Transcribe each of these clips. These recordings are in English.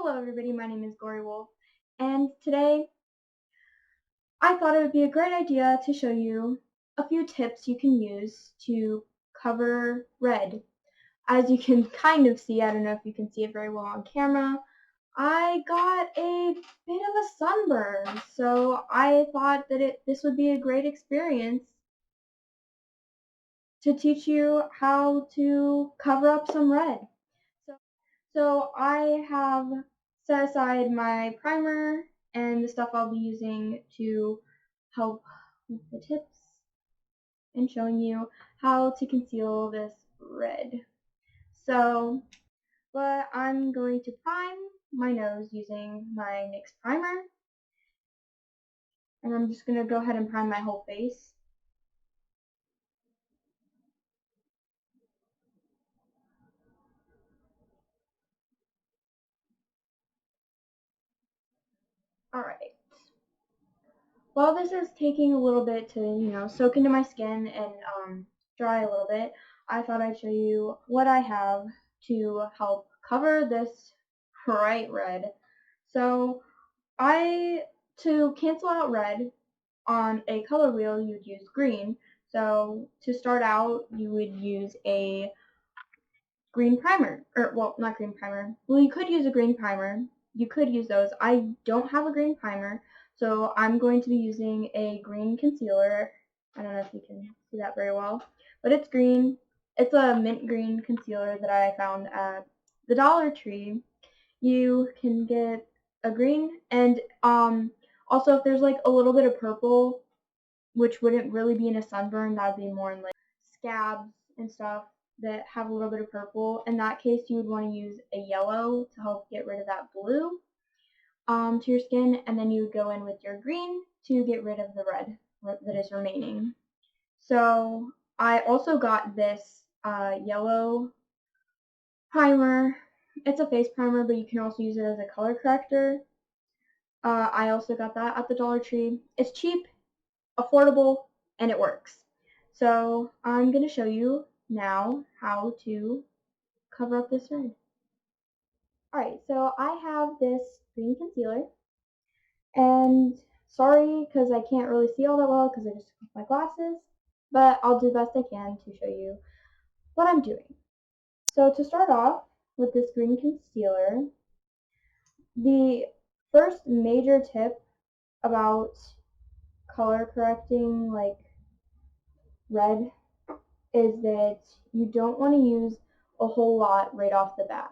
Hello everybody, my name is Gory Wolf, and today I thought it would be a great idea to show you a few tips you can use to cover red. As you can kind of see, I don't know if you can see it very well on camera, I got a bit of a sunburn, so I thought that this would be a great experience to teach you how to cover up some red. So I have set aside my primer and the stuff I'll be using to help with the tips and showing you how to conceal this red. But I'm going to prime my nose using my NYX primer, and I'm just going to go ahead and prime my whole face. Alright. While this is taking a little bit to, soak into my skin and dry a little bit, I thought I'd show you what I have to help cover this bright red. So to cancel out red on a color wheel, you'd use green. So to start out, you would use a green primer, or well, not green primer. Well, you could use a green primer. You could use those. I don't have a green primer, so I'm going to be using a green concealer. I don't know if you can see that very well, but it's green. It's a mint green concealer that I found at the Dollar Tree. You can get a green, and also if there's like a little bit of purple, which wouldn't really be in a sunburn, that would be more in like scabs and stuff that have a little bit of purple. In that case, you would want to use a yellow to help get rid of that blue to your skin, and then you would go in with your green to get rid of the red that is remaining. So I also got this yellow primer. It's a face primer, but you can also use it as a color corrector. I also got that at the Dollar Tree. It's cheap, affordable, and it works. So I'm going to show you now how to cover up this red. Alright, so I have this green concealer, and sorry because I can't really see all that well because I just took my glasses, but I'll do the best I can to show you what I'm doing. So to start off with this green concealer, the first major tip about color correcting like red is that you don't want to use a whole lot right off the bat.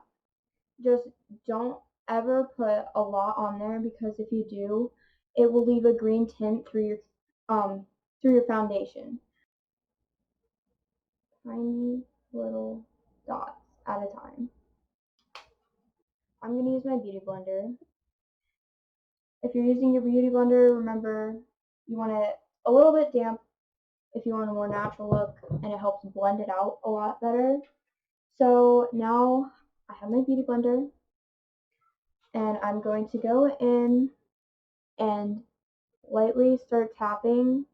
Just don't ever put a lot on there, because if you do, it will leave a green tint through your foundation. Tiny little dots at a time. I'm going to use my beauty blender. If you're using your beauty blender, remember you want it a little bit damp if you want a more natural look, and it helps blend it out a lot better. So now I have my beauty blender, and I'm going to go in and lightly start tapping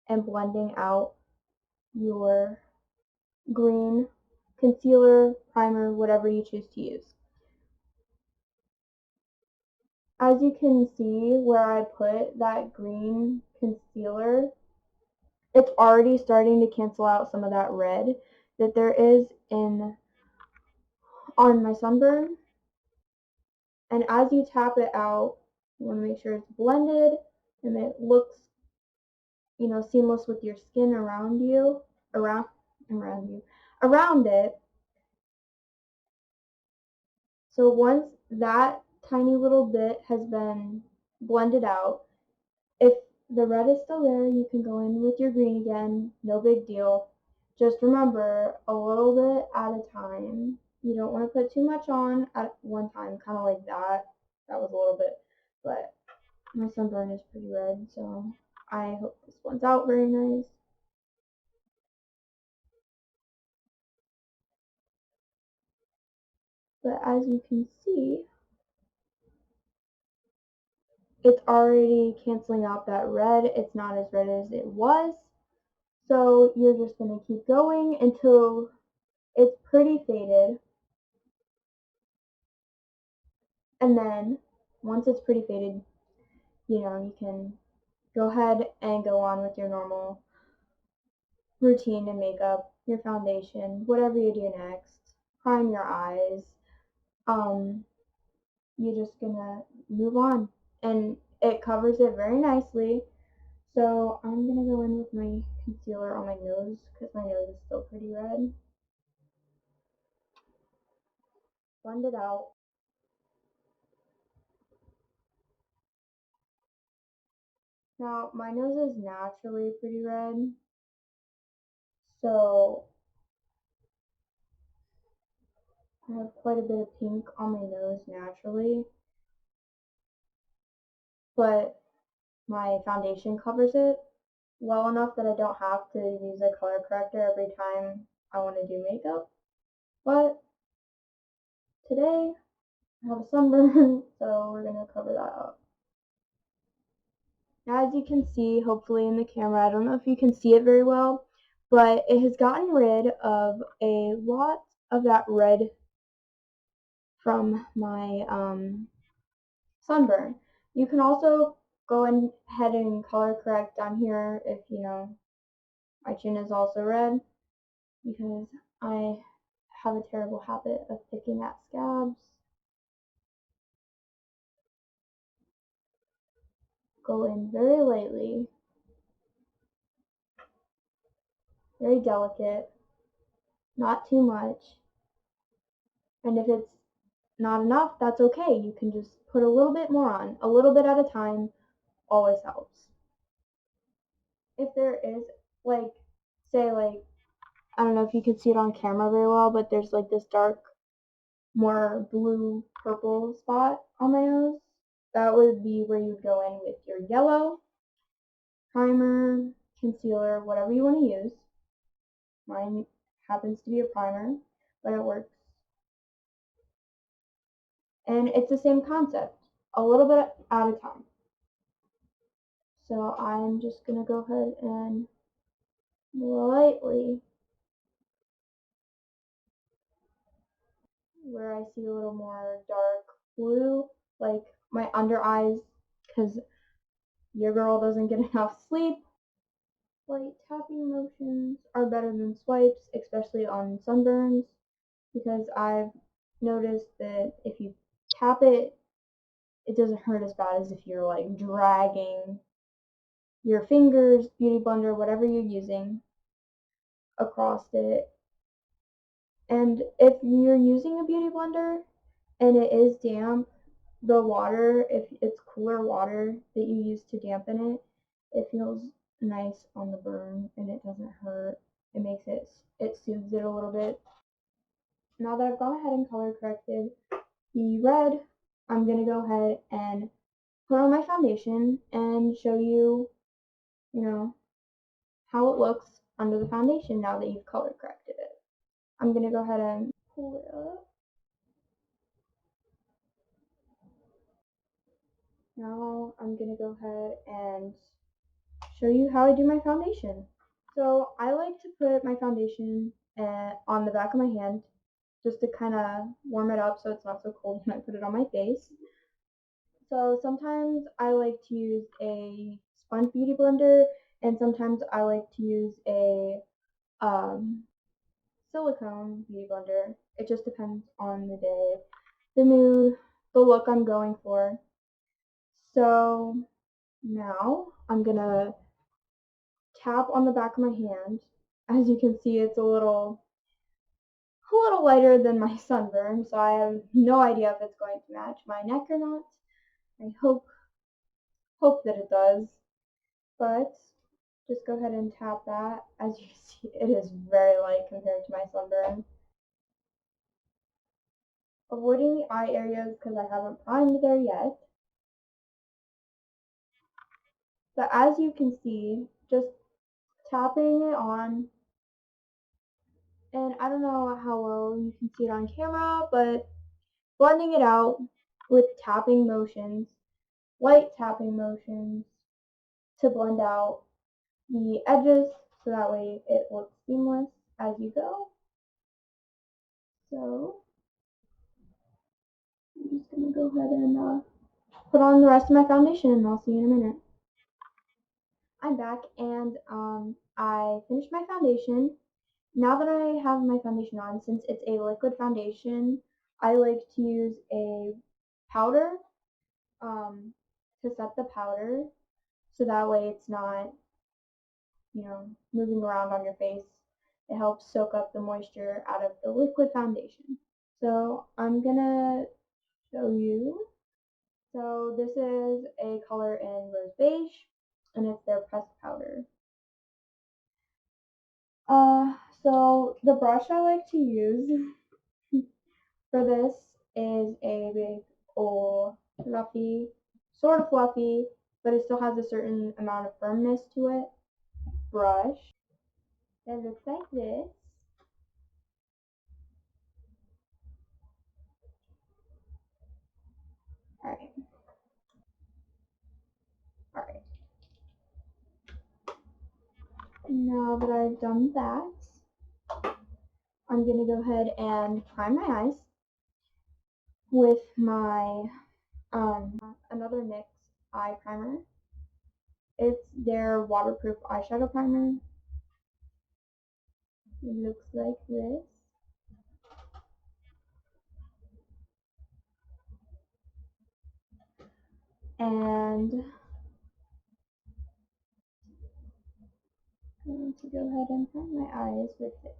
and blending out your green concealer, primer, whatever you choose to use. As you can see where I put that green concealer, it's already starting to cancel out some of that red that there is on my sunburn. And as you tap it out, you want to make sure it's blended and it looks, seamless with your skin around it. So once that tiny little bit has been blended out, if the red is still there, you can go in with your green again, no big deal. Just remember, a little bit at a time. You don't want to put too much on at one time, kind of like that. That was a little bit, but my sunburn is pretty red, so I hope this one's out very nice. But as you can see, it's already canceling out that red. It's not as red as it was. So you're just going to keep going until it's pretty faded. And then once it's pretty faded, you can go ahead and go on with your normal routine and makeup, your foundation, whatever you do next. Prime your eyes. Um, you're just gonna move on, and it covers it very nicely. So I'm gonna go in with my concealer on my nose because my nose is still pretty red. Blend it out. Now my nose is naturally pretty red, so I have quite a bit of pink on my nose naturally, but my foundation covers it well enough that I don't have to use a color corrector every time I want to do makeup. But today I have a sunburn, so we're gonna cover that up. Now, as you can see, hopefully in the camera, I don't know if you can see it very well, but it has gotten rid of a lot of that red from my sunburn. You can also go ahead and color correct down here if my chin is also red, because I have a terrible habit of picking at scabs. Go in very lightly, very delicate, not too much. And if it's not enough, that's okay. You can just put a little bit more on. A little bit at a time always helps. If there is, like, say, like, I don't know if you can see it on camera very well, but there's like this dark, more blue purple spot on my nose. That would be where you'd go in with your yellow primer, concealer, whatever you want to use. Mine happens to be a primer, but it works. And it's the same concept, a little bit at a time. So I'm just going to go ahead and lightly, where I see a little more dark blue, like my under eyes, because your girl doesn't get enough sleep. Light tapping motions are better than swipes, especially on sunburns, because I've noticed that if you tap it, it doesn't hurt as bad as if you're like dragging your fingers, beauty blender, whatever you're using, across it. And if you're using a beauty blender and it is damp, the water, if it's cooler water that you use to dampen it, it feels nice on the burn and it doesn't hurt. It soothes it a little bit. Now that I've gone ahead and color corrected the red, I'm going to go ahead and put on my foundation and show you, you know, how it looks under the foundation now that you've color corrected it. I'm going to go ahead and pull it up. Now I'm going to go ahead and show you how I do my foundation. So I like to put my foundation on the back of my hand just to kind of warm it up so it's not so cold when I put it on my face. So sometimes I like to use a sponge beauty blender, and sometimes I like to use a um, silicone beauty blender. It just depends on the day, the mood, the look I'm going for. So now I'm gonna tap on the back of my hand. As you can see, it's a little lighter than my sunburn, so I have no idea if it's going to match my neck or not. I hope that it does, but just go ahead and tap that. As you see, it is very light compared to my sunburn. Avoiding the eye areas because I haven't primed there yet. But as you can see, just tapping it on, and I don't know how well you can see it on camera, but blending it out with tapping motions, light tapping motions, to blend out the edges so that way it looks seamless as you go. So I'm just going to go ahead and put on the rest of my foundation, and I'll see you in a minute. I'm back, and I finished my foundation. Now that I have my foundation on, since it's a liquid foundation, I like to use a powder um, to set the powder, so that way it's not, moving around on your face. It helps soak up the moisture out of the liquid foundation. So I'm gonna show you. So this is a color in rose beige, and it's their pressed powder. So the brush I like to use for this is a big old fluffy, sort of fluffy, but it still has a certain amount of firmness to it, brush that looks like this. Alright, alright. Now that I've done that, I'm going to go ahead and prime my eyes with my another NYX eye primer. It's their waterproof eyeshadow primer. It looks like this. And I'm going to go ahead and prime my eyes with this.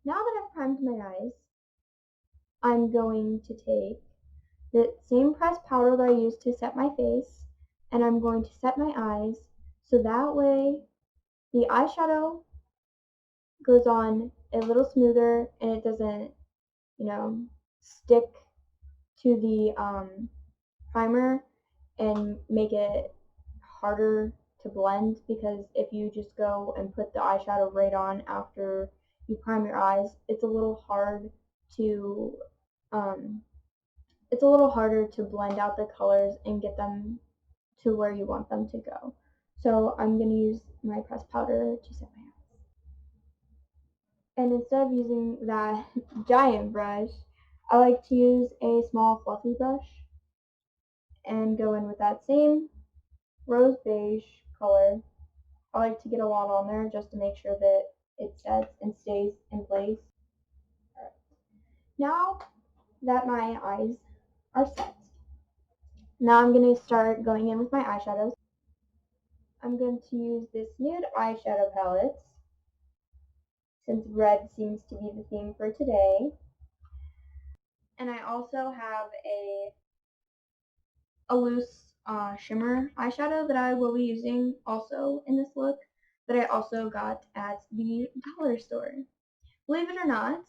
Now that I've primed my eyes, I'm going to take the same pressed powder that I used to set my face, and I'm going to set my eyes so that way the eyeshadow goes on a little smoother and it doesn't, stick to the primer and make it harder to blend, because if you just go and put the eyeshadow right on after you prime your eyes, it's a little hard to it's a little harder to blend out the colors and get them to where you want them to go. So I'm going to use my pressed powder to set my eyes. And instead of using that giant brush, I like to use a small fluffy brush and go in with that same rose beige color. I like to get a lot on there just to make sure that it sets and stays in place. Right. Now that my eyes are set, now I'm going to start going in with my eyeshadows. I'm going to use this nude eyeshadow palette, since red seems to be the theme for today. And I also have a loose shimmer eyeshadow that I will be using also in this look, that I also got at the dollar store. Believe it or not,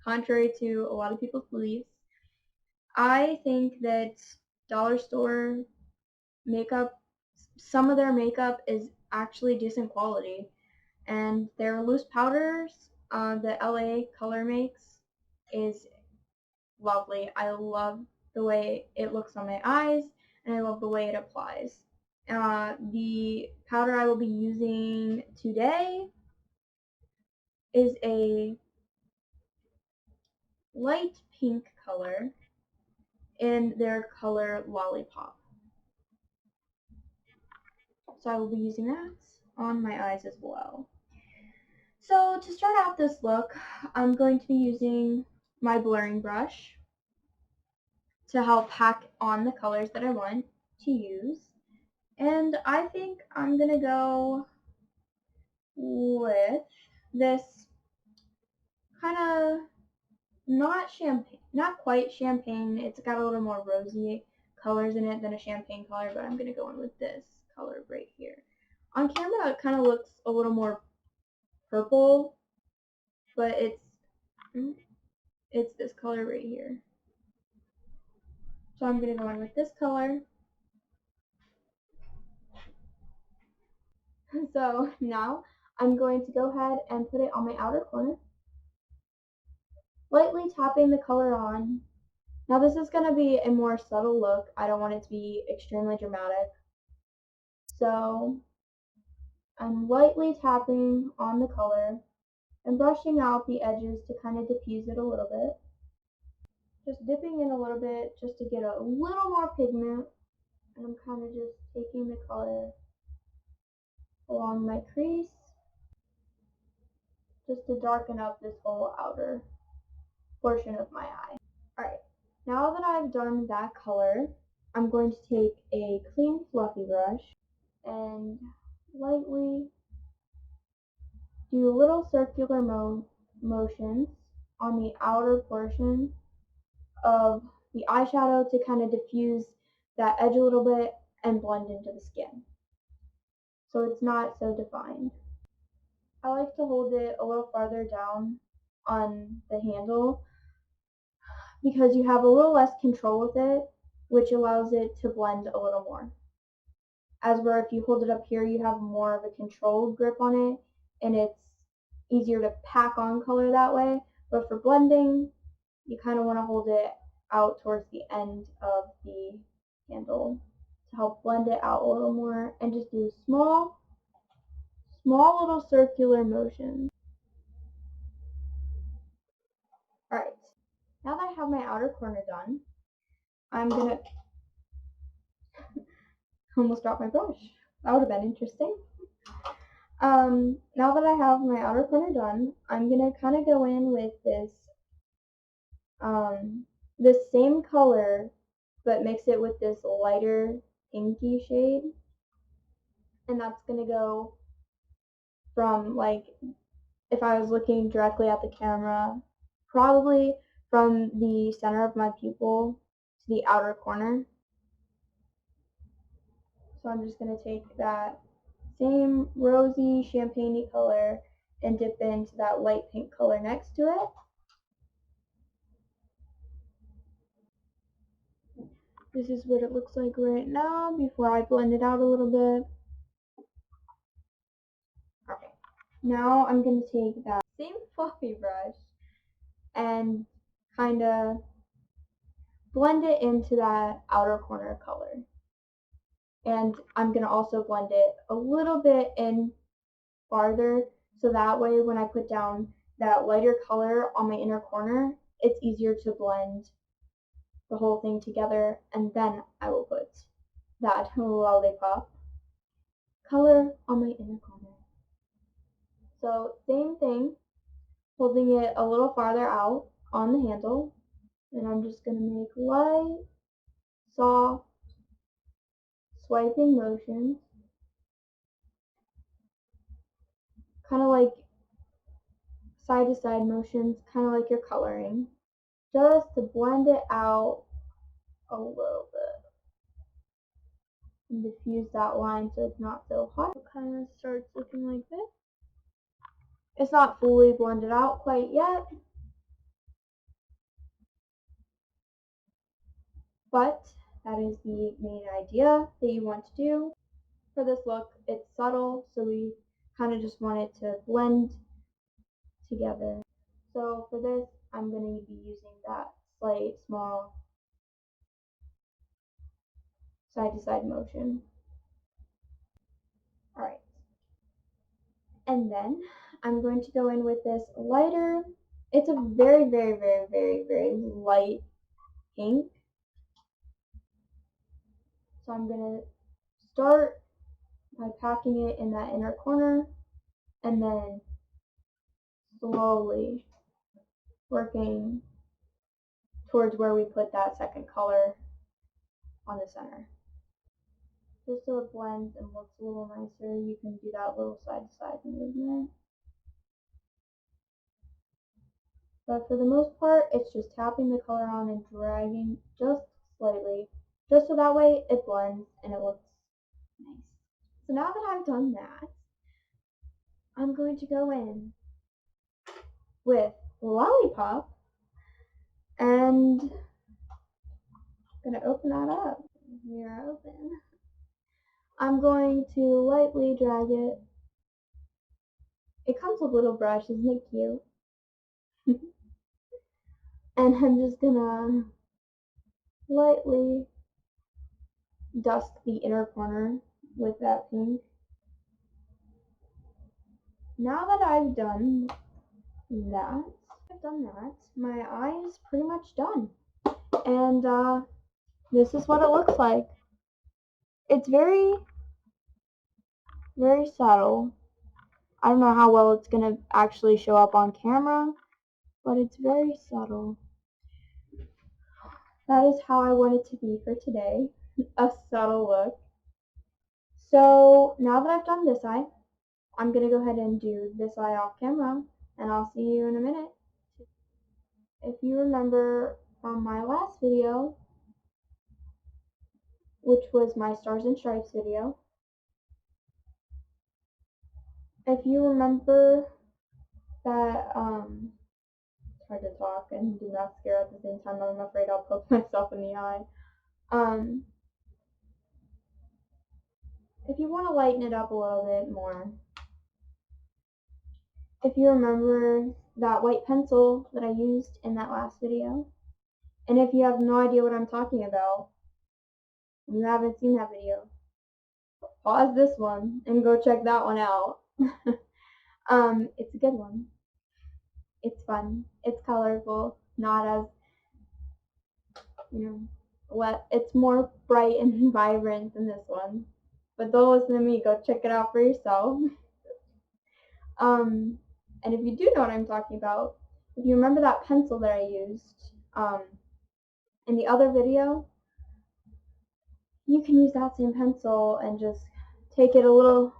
contrary to a lot of people's beliefs, I think that dollar store makeup, some of their makeup is actually decent quality, and their loose powders that LA Color makes is lovely. I love the way it looks on my eyes, and I love the way it applies. The powder I will be using today is a light pink color in their color Lollipop. So I will be using that on my eyes as well. So to start out this look, I'm going to be using my blurring brush to help pack on the colors that I want to use. And I think I'm going to go with this kind of not champagne, not quite champagne. It's got a little more rosy colors in it than a champagne color, but I'm going to go in with this color right here. On camera, it kind of looks a little more purple, but it's this color right here. So I'm going to go in with this color. So now I'm going to go ahead and put it on my outer corner, lightly tapping the color on. Now this is going to be a more subtle look. I don't want it to be extremely dramatic. So I'm lightly tapping on the color and brushing out the edges to kind of diffuse it a little bit. Just dipping in a little bit just to get a little more pigment, and I'm kind of just taking the color along my crease just to darken up this whole outer portion of my eye. Alright, now that I've done that color, I'm going to take a clean fluffy brush and lightly do little circular motions on the outer portion of the eyeshadow to kind of diffuse that edge a little bit and blend into the skin, so it's not so defined. I like to hold it a little farther down on the handle because you have a little less control with it, which allows it to blend a little more. As where if you hold it up here, you have more of a controlled grip on it, and it's easier to pack on color that way. But for blending, you kind of want to hold it out towards the end of the handle to help blend it out a little more, and just do small little circular motions. Alright, now that I have my outer corner done, I'm gonna almost drop my brush. That would have been interesting. Now that I have my outer corner done, I'm gonna kind of go in with this same color, but mix it with this lighter pinky shade, and that's gonna go from, like, if I was looking directly at the camera, probably from the center of my pupil to the outer corner. So I'm just gonna take that same rosy champagne-y color and dip into that light pink color next to it. This is what it looks like right now before I blend it out a little bit. Okay, now I'm going to take that same fluffy brush and kind of blend it into that outer corner color. And I'm going to also blend it a little bit in farther, so that way when I put down that lighter color on my inner corner, it's easier to blend the whole thing together, and then I will put that lollipop color on my inner corner. So same thing, holding it a little farther out on the handle, and I'm just going to make light, soft, swiping motions, kind of like side to side motions, kind of like you're coloring, just to blend it out a little bit and diffuse that line so it's not so hot. It kind of starts looking like this. It's not fully blended out quite yet, but that is the main idea that you want to do. For this look, it's subtle, so we kind of just want it to blend together. So for this, I'm going to be using that slight, small, side-to-side motion. Alright. And then I'm going to go in with this lighter, it's a very, very, very, very, very light pink. So I'm going to start by packing it in that inner corner, and then slowly working towards where we put that second color on the center. Just so it blends and looks a little nicer, you can do that little side-to-side movement. But for the most part, it's just tapping the color on and dragging just slightly, just so that way it blends and it looks nice. So now that I've done that, I'm going to go in with Lollipop, and I'm going to open that up. Here, open. I'm going to lightly drag it. It comes with a little brush, isn't it cute? And I'm just gonna lightly dust the inner corner with that pink. Now that I've done that. I've done that. My eye is pretty much done. And this is what it looks like. It's very, very subtle. I don't know how well it's going to actually show up on camera, but it's very subtle. That is how I want it to be for today. A subtle look. So now that I've done this eye, I'm going to go ahead and do this eye off camera, and I'll see you in a minute. If you remember from my last video, which was my Stars and Stripes video, if you remember that, it's hard to talk and do mascara at the same time, I'm afraid I'll poke myself in the eye. If you want to lighten it up a little bit more, if you remember that white pencil that I used in that last video, and if you have no idea what I'm talking about, you haven't seen that video, pause this one and go check that one out. It's a good one. It's fun. It's colorful. Not as, it's more bright and vibrant than this one. But don't listen to me. Go check it out for yourself. And if you do know what I'm talking about, if you remember that pencil that I used in the other video, you can use that same pencil and just take a little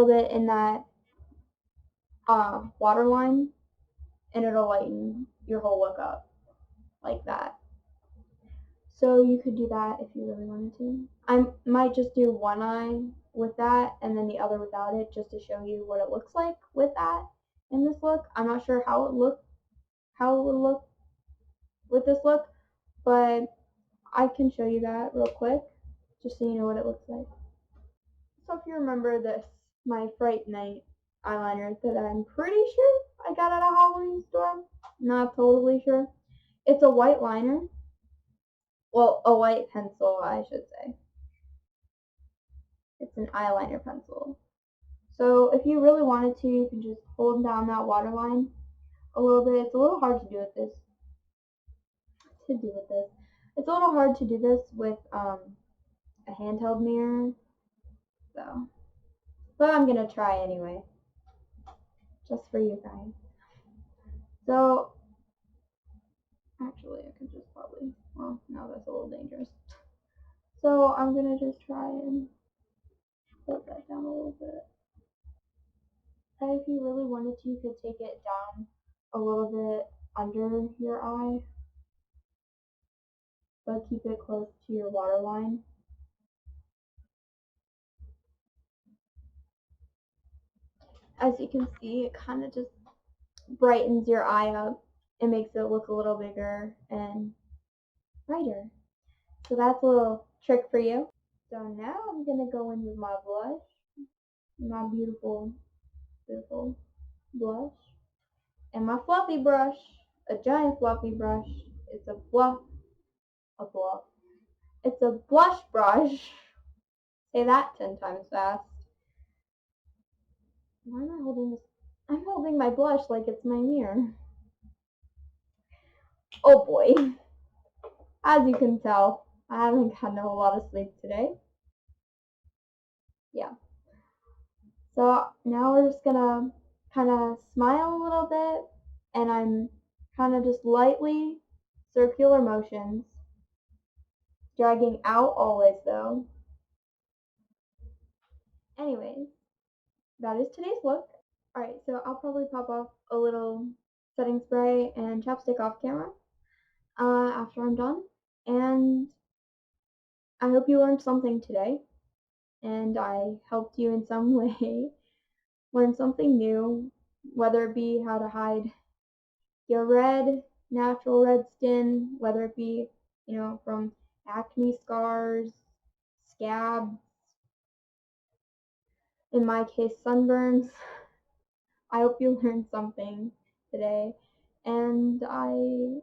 bit in that waterline, and it'll lighten your whole look up like that. So you could do that if you really wanted to. I might just do one eye with that and then the other without it, just to show you what it looks like with that in this look. I'm not sure how it would look with this look, but I can show you that real quick, just so you know what it looks like. So if you remember this, my Fright Night eyeliner that I'm pretty sure I got at a Halloween store, not totally sure. It's a white liner. Well, a white pencil, I should say. It's an eyeliner pencil. So if you really wanted to, you can just hold down that waterline a little bit. It's a little hard to do with this. It's a little hard to do this with a handheld mirror. So, but I'm gonna try anyway, just for you guys. So, actually, I could just probably. Well, no, that's a little dangerous. So I'm gonna just try and put that down a little bit. And if you really wanted to, you could take it down a little bit under your eye, but keep it close to your waterline. As you can see, it kind of just brightens your eye up. It makes it look a little bigger and brighter. So that's a little trick for you. So now I'm going to go in with my blush, my beautiful, beautiful blush, and my fluffy brush, a giant fluffy brush. It's a blush. It's a blush brush. Say that 10 times fast. Why am I holding this? I'm holding my blush like it's my mirror. Oh boy. As you can tell, I haven't gotten a whole lot of sleep today. Yeah. So now we're just gonna kind of smile a little bit, and I'm kind of just lightly circular motions, dragging out always though. Anyways, that is today's look. Alright, so I'll probably pop off a little setting spray and chapstick off camera after I'm done. And I hope you learned something today, and I helped you in some way learn something new, whether it be how to hide your natural red skin, whether it be, from acne scars, scabs, in my case, sunburns. I hope you learned something today, and I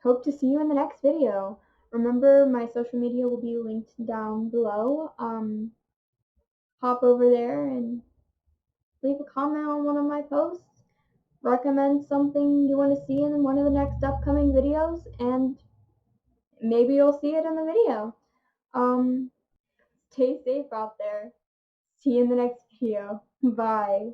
hope to see you in the next video. Remember, my social media will be linked down below. Hop over there and leave a comment on one of my posts. recommend something you want to see in one of the next upcoming videos, and maybe you'll see it in the video. Um, Stay safe out there. See you in the next video. Bye.